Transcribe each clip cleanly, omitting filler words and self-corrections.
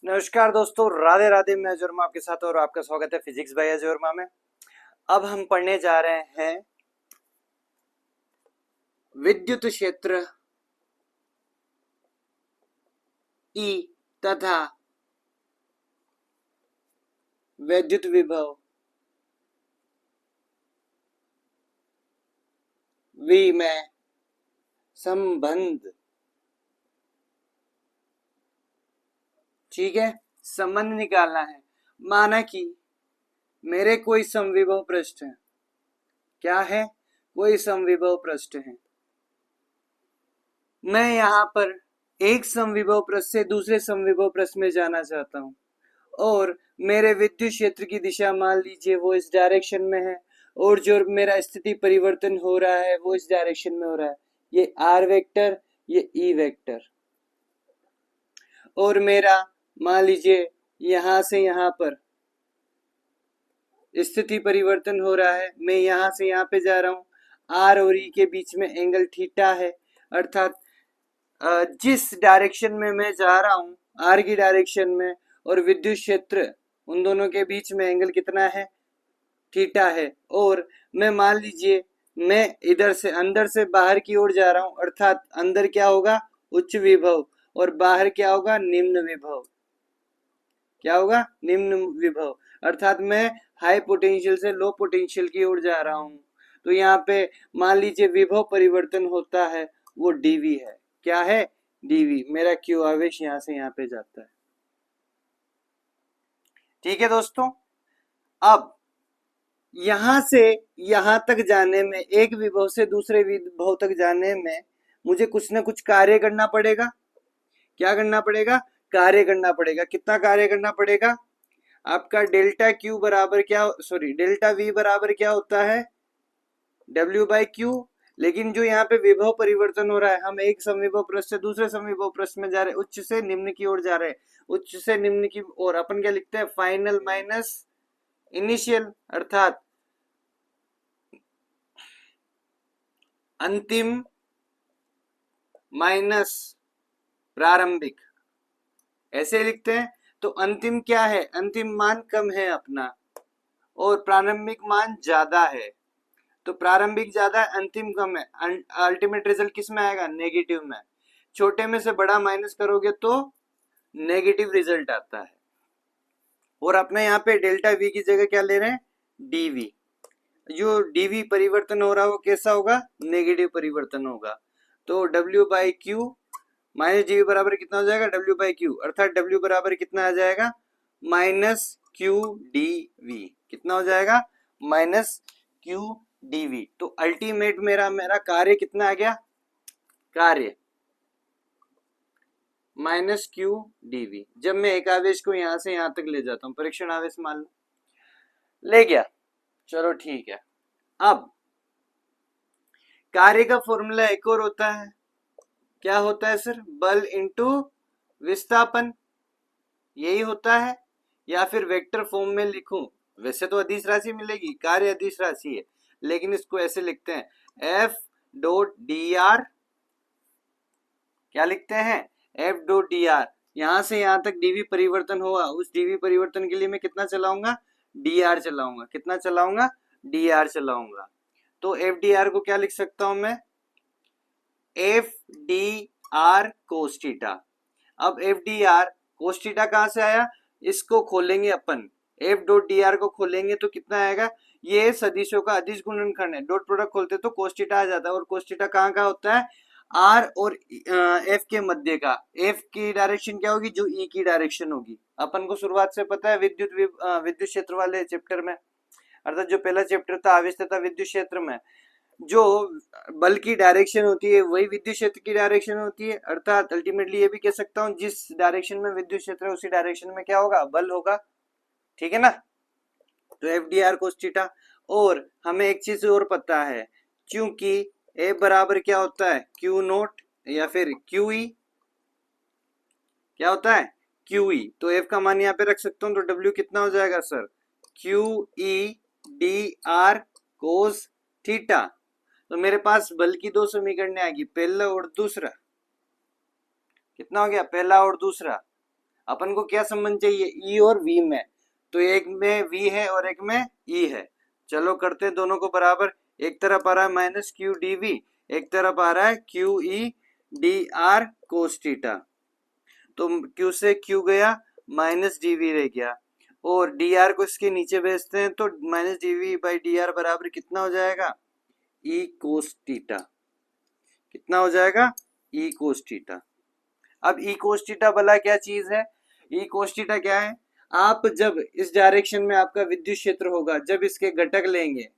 नमस्कार दोस्तों, राधे राधे। मैं जोरमा आपके साथ और आपका स्वागत है फिजिक्स बाय जोरमा में। अब हम पढ़ने जा रहे हैं विद्युत क्षेत्र ई तथा विद्युत विभव वी में संबंध। ठीक है, संबंध निकालना है। माना कि मेरे कोई समविभव पृष्ठ है। क्या है? कोई समविभव पृष्ठ है। मैं यहाँ पर एक समविभव पृष्ठ से दूसरे समविभव पृष्ठ में जाना चाहता हूँ और मेरे विद्युत क्षेत्र की दिशा मान लीजिए वो इस डायरेक्शन में है और जो मेरा स्थिति परिवर्तन हो रहा है वो इस डायरेक्शन में हो रहा है। ये आर वेक्टर, ये ई वेक्टर। और मेरा मान लीजिए यहां से यहां पर स्थिति परिवर्तन हो रहा है। मैं यहां से यहां पे जा रहा हूं। आर और ई के बीच में एंगल थीटा है, अर्थात जिस डायरेक्शन में मैं जा रहा हूं आर की डायरेक्शन में और विद्युत क्षेत्र उन दोनों के बीच में एंगल कितना है? थीटा है। और मैं मान लीजिए मैं इधर से अंदर से बाहर की ओर जा रहा हूं, अर्थात अंदर क्या होगा? उच्च विभव, और बाहर क्या होगा? निम्न विभव। क्या होगा? निम्न विभव, अर्थात मैं हाई पोटेंशियल से लो पोटेंशियल की ओर जा रहा हूं। तो यहाँ पे मान लीजिए विभव परिवर्तन होता है, वो डीवी है। क्या है? डीवी। मेरा क्यू आवेश यहाँ से यहाँ पे जाता है। ठीक है दोस्तों, अब यहां से यहां तक जाने में, एक विभव से दूसरे विभव तक जाने में मुझे कुछ ना कुछ कार्य करना पड़ेगा। क्या करना पड़ेगा? कार्य करना पड़ेगा। कितना कार्य करना पड़ेगा? आपका डेल्टा क्यू बराबर क्या, सॉरी डेल्टा वी बराबर क्या होता है? W by Q. लेकिन जो यहाँ पे विभव परिवर्तन हो रहा है, हम एक समविभव पृष्ठ से दूसरे समविभव पृष्ठ में जा रहे हैं, उच्च से निम्न की ओर जा रहे हैं। उच्च से निम्न की ओर अपन क्या लिखते हैं? फाइनल माइनस इनिशियल, अर्थात अंतिम माइनस प्रारंभिक, ऐसे लिखते हैं। तो अंतिम क्या है? अंतिम मान कम है अपना और प्रारंभिक मान ज्यादा है। तो प्रारंभिक ज्यादा है, अंतिम कम है। अल्टीमेट रिजल्ट किस में आएगा? नेगेटिव में। छोटे में से बड़ा माइनस करोगे तो नेगेटिव रिजल्ट आता है। और अपने यहाँ पे डेल्टा वी की जगह क्या ले रहे हैं? डीवी। जो डीवी परिवर्तन हो रहा है वो कैसा होगा? नेगेटिव परिवर्तन होगा। तो W by Q minus DV बराबर कितना हो जाएगा? डब्ल्यू बाई क्यू, अर्थात डब्ल्यू बराबर कितना आ जाएगा? Minus Q D V. कितना हो जाएगा? Minus Q D V. तो अल्टीमेट मेरा मेरा कार्य कितना आ गया? कार्य माइनस क्यू डी वी। जब मैं एक आवेश को यहां से यहां तक ले जाता हूं, परीक्षण आवेश मान लो ले गया, चलो ठीक है। अब कार्य का फॉर्मूला एक और होता है। क्या होता है सर? बल इंटू विस्थापन, यही होता है। या फिर वेक्टर फॉर्म में लिखूं, वैसे तो अदिश राशि मिलेगी, कार्य अदिश राशि है, लेकिन इसको ऐसे लिखते हैं एफ डॉट डी आर। क्या लिखते हैं? F dot D are. यहां से यहां तक डीवी परिवर्तन हुआ, उस डीवी परिवर्तन के लिए मैं कितना चलाऊंगा? डी आर चलाऊंगा। कितना चलाऊंगा? डी आर चलाऊंगा। तो एफ डी आर को क्या लिख सकता हूं मैं? F D R cos theta. अब F D R cos theta कहां से आया? इसको खोलेंगे अपन, एफ डॉट डी आर को खोलेंगे तो कितना आएगा? ये सदिशों का अदिश गुणनखंड है। डॉट प्रोडक्ट खोलते तो कोस थीटा आ जाता है। और कोस थीटा कहाँ का होता है? आर और एफ के मध्य का। एफ की डायरेक्शन क्या होगी? जो ई की डायरेक्शन होगी। अपन को शुरुआत से पता है विद्युत क्षेत्र वाले चैप्टर में, अर्थात जो पहला चैप्टर था आवेश तथा विद्युत क्षेत्र में, जो बल की डायरेक्शन होती है वही विद्युत क्षेत्र की डायरेक्शन होती है। अर्थात अल्टीमेटली ये भी कह सकता हूं जिस डायरेक्शन में विद्युत क्षेत्र है उसी डायरेक्शन में क्या होगा? बल होगा। ठीक है ना? तो F D R cos theta. और हमें एक चीज और पता है, क्योंकि ए बराबर क्या होता है? क्यू नोट या फिर क्यू ई। क्या होता है? Q E. तो एफ का मान यहाँ पे रख सकता हूं, तो डब्ल्यू कितना हो जाएगा sir? Q E D R cos theta. तो मेरे पास बल की दो समीकरण आएगी, पहला और दूसरा। कितना हो गया? पहला और दूसरा। अपन को क्या संबंध चाहिए, ई और वी में, तो एक में वी है और एक में ई है। चलो करते हैं दोनों को बराबर। एक तरफ आ रहा है माइनस क्यू डी वी, एक तरफ आ रहा है Q E D R cos theta. तो क्यू से क्यू गया, माइनस डी वी रह गया, और डी आर को इसके नीचे भेजते हैं, तो minus D V by D R बराबर कितना हो जाएगा, ई कोस थीटा। कितना हो जाएगा, ई कोस थीटा। अब ई कोस थीटा भला क्या चीज है, ई कोस थीटा क्या है, आप जब इस डायरेक्शन में आपका विद्युत क्षेत्र होगा, जब इसके घटक लेंगे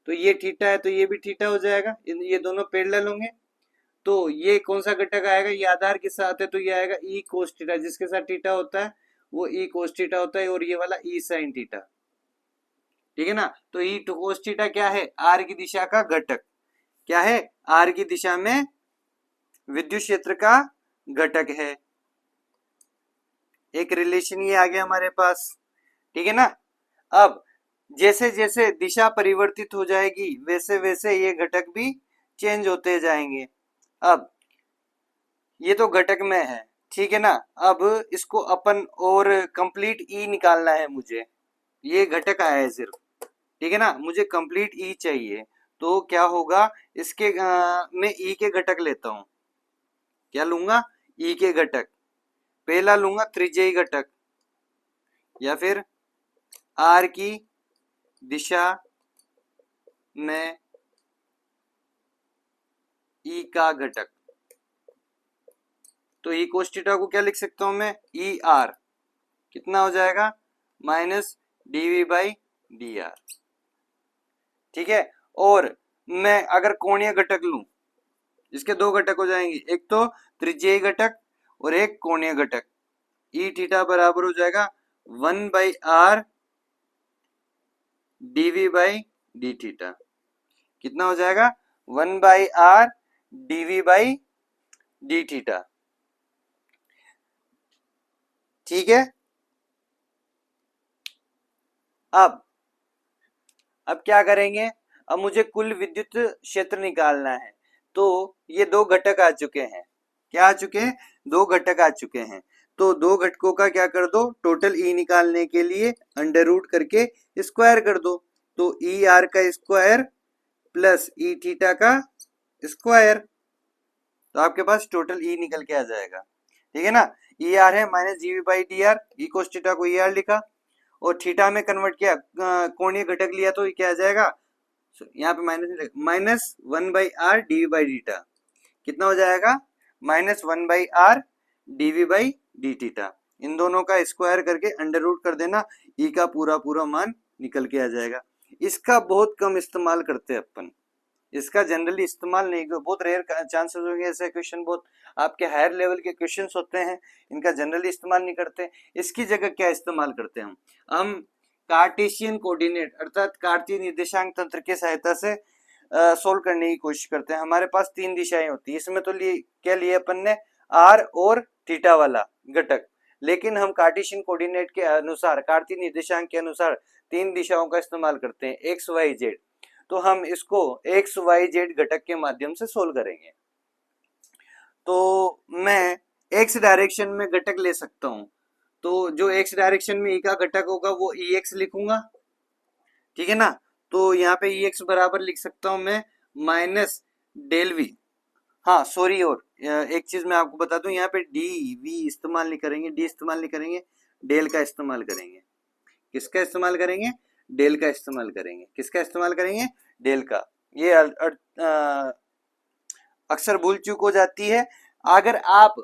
तो ये थीटा है तो ये भी थीटा हो जाएगा, ये दोनों पैरेलल होंगे। तो ये कौन सा घटक आएगा, ये आधार के साथ है तो ये आएगा ई कोस थीटा, जिसके साथ थीटा होता है वो ई कोस थीटा होता है, और ये वाला ई साइन थीटा। ठीक है ना, तो ई कोस थीटा क्या है, आर की दिशा का घटक। क्या है, आर की दिशा में विद्युत क्षेत्र का घटक है। एक रिलेशन ये आ गया हमारे पास। ठीक है ना, अब जैसे जैसे दिशा परिवर्तित हो जाएगी वैसे वैसे ये घटक भी चेंज होते जाएंगे। अब ये तो घटक में है, ठीक है ना, अब इसको अपन और कंप्लीट ई निकालना है मुझे। ये घटक आया है सिर्फ, ठीक है ना, मुझे कंप्लीट ई चाहिए। तो क्या होगा, इसके मैं ई के घटक लेता हूं। क्या लूंगा, ई के घटक। पहला लूंगा त्रिज्यी घटक, या फिर आर की दिशा में ई का घटक। तो ई कोस थीटा को क्या लिख सकता हूं मैं, ई आर। कितना हो जाएगा, minus DV by D R. ठीक है, और मैं अगर कोणीय घटक लूं, इसके दो घटक हो जाएंगे, एक तो त्रिज्यी घटक और एक कोणीय घटक। ई थीटा बराबर हो जाएगा 1/r dv by D theta. कितना हो जाएगा, 1/r dv by D theta. ठीक है, अब क्या करेंगे, अब मुझे कुल विद्युत क्षेत्र निकालना है। तो ये दो घटक आ चुके हैं, क्या आ चुके हैं, दो घटक आ चुके हैं। तो दो घटकों का क्या कर दो, टोटल ई निकालने के लिए अंडर रूट करके स्क्वायर कर दो। तो ई आर का स्क्वायर प्लस ई थीटा का स्क्वायर, तो आपके पास टोटल ई निकल के आ जाएगा। ठीक है ना, ई आर है माइनस जीवी by D are, E cos theta को ई आर लिखा और थीटा में कन्वर्ट किया, कोणीय घटक लिया तो ये क्या आ जाएगा, यहाँ पे माइनस 1/r dv बाई डीटा। कितना हो जाएगा, minus 1/r dv by D theta. इन दोनों का स्क्वायर करके अंडर रूट कर देना, ई का पूरा पूरा मान निकल के आ जाएगा। इसका बहुत कम इस्तेमाल करते हैं अपन, इसका जनरली इस्तेमाल नहीं, बहुत रेयर चांसेस होंगे ऐसे क्वेश्चन, बहुत आपके हायर लेवल के क्वेश्चंस होते हैं, इनका जनरली इस्तेमाल नहीं करते। इसकी जगह क्या इस्तेमाल करते हैं हम कार्टेशियन कोऑर्डिनेट अर्थात कार्तीय निर्देशांक तंत्र की सहायता से सोल्व करने की कोशिश करते हैं। हमारे पास तीन दिशाएं होती है, इसमें तो क्या लिए अपन ने, आर और थीटा वाला घटक, लेकिन हम कार्टेशियन कोऑर्डिनेट के अनुसार, कार्तीय निर्देशांक के अनुसार तीन दिशाओं का इस्तेमाल करते हैं, एक्स वाई जेड। तो हम इसको एक्स वाई जेड घटक के माध्यम से सोल्व करेंगे। तो मैं एक्स डायरेक्शन में घटक ले सकता हूं, तो जो एक्स डायरेक्शन में ई का घटक होगा वो ई एक्स लिखूंगा। ठीक है ना, तो यहाँ पे ई एक्स बराबर लिख सकता हूं मैं माइनस डेल वी। हाँ सॉरी, और एक चीज मैं आपको बता दूं, यहाँ पे डी वी इस्तेमाल नहीं करेंगे, डी इस्तेमाल नहीं करेंगे, डेल का इस्तेमाल करेंगे। किसका इस्तेमाल करेंगे, डेल का इस्तेमाल करेंगे। किसका इस्तेमाल करेंगे, डेल का। ये अक्सर भूल चूक हो जाती है। अगर आप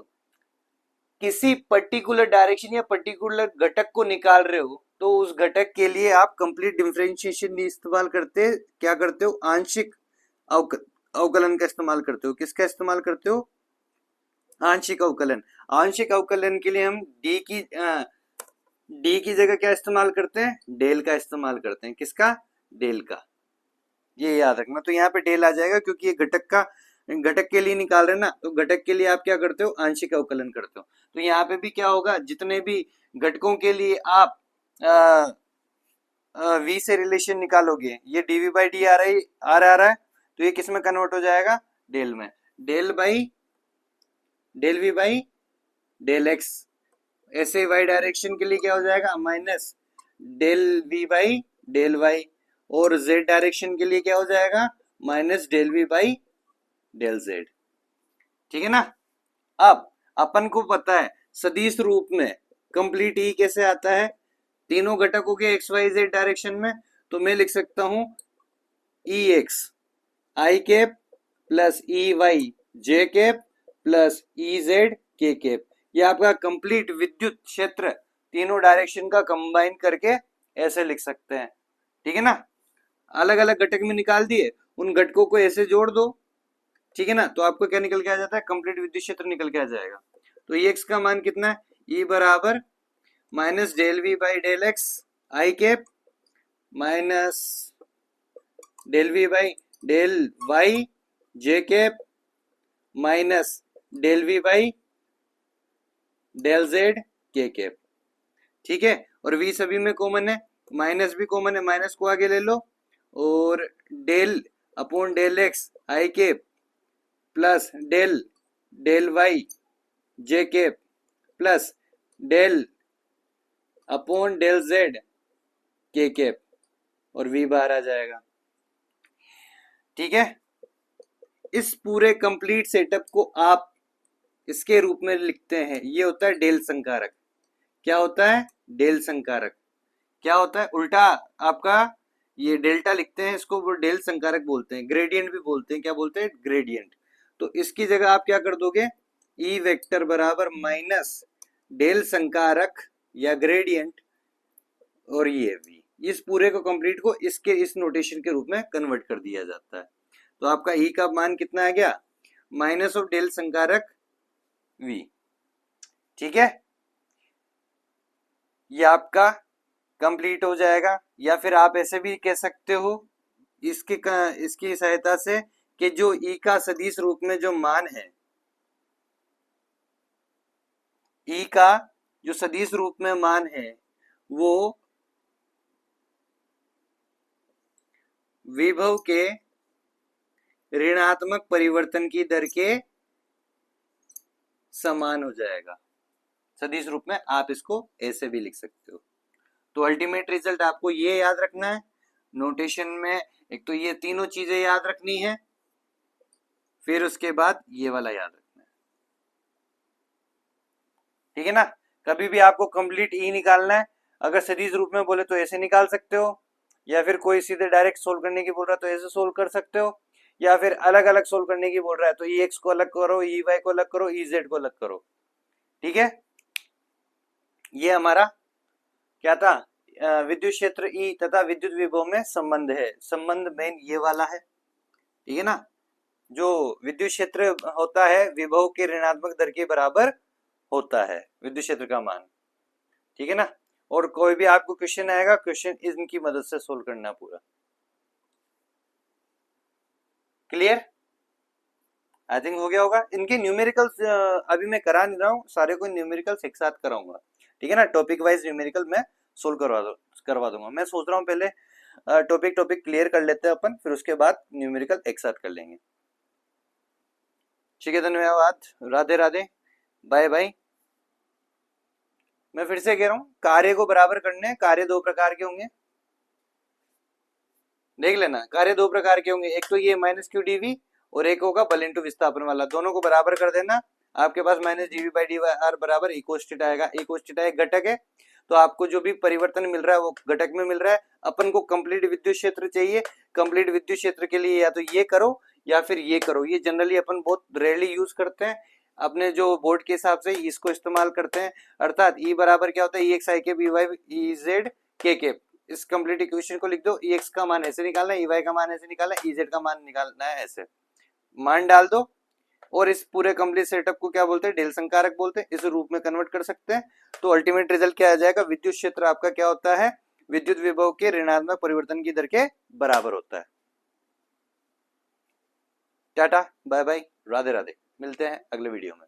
किसी पर्टिकुलर डायरेक्शन या पर्टिकुलर घटक को निकाल रहे हो तो उस घटक के लिए आप कंप्लीट डिफरेंशिएशन नहीं इस्तेमाल करते, क्या करते हो, आंशिक अवकलन का इस्तेमाल करते हो। किसका इस्तेमाल करते हो, आंशिक अवकलन। आंशिक अवकलन के लिए हम डी की जगह क्या इस्तेमाल करते हैं, डेल का इस्तेमाल करते हैं। किसका, डेल का, ये याद रखना। तो यहाँ पे डेल आ जाएगा क्योंकि ये घटक के लिए निकाल रहे हैं ना, तो घटक के लिए आप क्या करते हो, आंशिक अवकलन करते हो। तो यहाँ पे भी क्या होगा, जितने भी घटकों के लिए आप वी से रिलेशन निकालोगे, ये डीवी बाई डी आ रहा है, तो ये किस में कन्वर्ट हो जाएगा, डेल में। Del V by del X, ऐसे ही वाई डायरेक्शन के लिए क्या हो जाएगा, minus del V by del Y, और जेड डायरेक्शन के लिए क्या हो जाएगा, minus del V by del Z. ठीक है ना। अब अपन को पता है सदिश रूप में कंप्लीट ई कैसे आता है, तीनों घटकों के एक्स वाई जेड डायरेक्शन में, तो मैं लिख सकता हूं ई x I cap plus E Y J cap plus E Z K cap. ये आपका कंप्लीट विद्युत क्षेत्र तीनों डायरेक्शन का कंबाइन करके ऐसे लिख सकते हैं। ठीक है ना। अलग अलग घटक में निकाल दिए, उन घटकों को ऐसे जोड़ दो। ठीक है ना। तो आपको क्या निकल के आ जाता है, कंप्लीट विद्युत क्षेत्र निकल के आ जाएगा। तो ई एक्स का मान कितना है, ई बराबर minus del V by del X I cap minus del V by del Y J cap minus del V by del Z K cap. ठीक है। और वी सभी में कॉमन है, माइनस भी कॉमन है, माइनस को आगे ले लो, और del upon del X I cap plus del del Y J cap plus del upon del Z K cap, और वी बाहर आ जाएगा। ठीक है। इस पूरे कंप्लीट सेटअप को आप इसके रूप में लिखते हैं, ये होता है डेल संकारक। क्या होता है, डेल संकारक। क्या होता है, उल्टा आपका ये डेल्टा लिखते हैं, इसको वो डेल संकारक बोलते हैं, ग्रेडियंट भी बोलते हैं। क्या बोलते हैं, ग्रेडियंट। तो इसकी जगह आप क्या कर दोगे, ई वेक्टर बराबर माइनस डेल संकारक या ग्रेडियंट और ये वी। इस पूरे को कंप्लीट को इसके इस नोटेशन के रूप में कन्वर्ट कर दिया जाता है। तो आपका ई का मान कितना आ गया, माइनस ऑफ डेल संकारक वी। ठीक है। ये आपका कंप्लीट हो जाएगा। या फिर आप ऐसे भी कह सकते हो इसकी सहायता से कि जो ई का सदिश रूप में जो मान है, ई का जो सदिश रूप में मान है वो विभव के ऋणात्मक परिवर्तन की दर के समान हो जाएगा। सदिश रूप में आप इसको ऐसे भी लिख सकते हो। तो अल्टीमेट रिजल्ट आपको ये याद रखना है नोटेशन में, एक तो ये तीनों चीजें याद रखनी है, फिर उसके बाद ये वाला याद रखना है। ठीक है ना। कभी भी आपको कंप्लीट ई निकालना है, अगर सदिश रूप में बोले तो ऐसे निकाल सकते हो, या फिर कोई सीधे डायरेक्ट सोल्व करने की बोल रहा है तो ऐसे सोल्व कर सकते हो, या फिर अलग अलग सोल्व करने की बोल रहा है तो ई एक्स को अलग करो, ई वाई को अलग करो, ई जेड को अलग करो। ठीक है। ये हमारा क्या था, विद्युत क्षेत्र ई तथा विद्युत विभव में संबंध है। संबंध मेन ये वाला है। ठीक है ना। जो विद्युत क्षेत्र होता है विभव के ऋणात्मक दर के बराबर होता है विद्युत क्षेत्र का मान। ठीक है ना। और कोई भी आपको क्वेश्चन आएगा, क्वेश्चन इनकी मदद से सोल्व करना पूरा। क्लियर, आई थिंक हो गया होगा। इनके न्यूमेरिकल्स अभी मैं करा नहीं रहा हूँ, सारे को न्यूमेरिकल्स एक साथ कराऊंगा। ठीक है ना। टॉपिक वाइज न्यूमेरिकल मैं सोल्व करवा दूंगा। मैं सोच रहा हूँ पहले टॉपिक क्लियर कर लेते हैं अपन, फिर उसके बाद न्यूमेरिकल एक साथ कर लेंगे। ठीक है, धन्यवाद, राधे राधे, बाय बाय। मैं फिर से कह रहा हूँ, कार्य को बराबर करने, कार्य दो प्रकार के होंगे, देख लेना। कार्य दो प्रकार के होंगे, एक तो ये माइनस क्यू डीवी और एक होगा बल इंटू विस्थापन वाला। दोनों को बराबर कर देना, आपके पास minus DV by D R बराबर इकोस्टिट आएगा। इकोस्टिट एक घटक है, तो आपको जो भी परिवर्तन मिल रहा है वो घटक में मिल रहा है। अपन को कंप्लीट विद्युत क्षेत्र चाहिए। कंप्लीट विद्युत क्षेत्र के लिए या तो ये करो या फिर ये करो। ये जनरली अपन बहुत रेयरली यूज करते हैं, अपने जो बोर्ड के हिसाब से इसको इस्तेमाल करते हैं। अर्थात ई बराबर क्या होता है, ई एक्स आई के बी वाई ई जेड के के। इस कंप्लीट इक्वेशन को लिख दो, ई एक्स का मान ऐसे निकालना है, ई वाई का मान ऐसे निकालना है, ई जेड का मान निकालना है, ऐसे मान डाल दो। और इस पूरे कंप्लीट सेटअप को क्या बोलते हैं, डेल संकारक बोलते हैं। इस रूप में कन्वर्ट कर सकते हैं। तो अल्टीमेट रिजल्ट क्या आ जाएगा, विद्युत क्षेत्र आपका क्या होता है, विद्युत विभव के ऋणात्मक परिवर्तन की दर के बराबर होता है। Tata bye bye, Radhe Radhe, मिलते हैं अगले वीडियो में।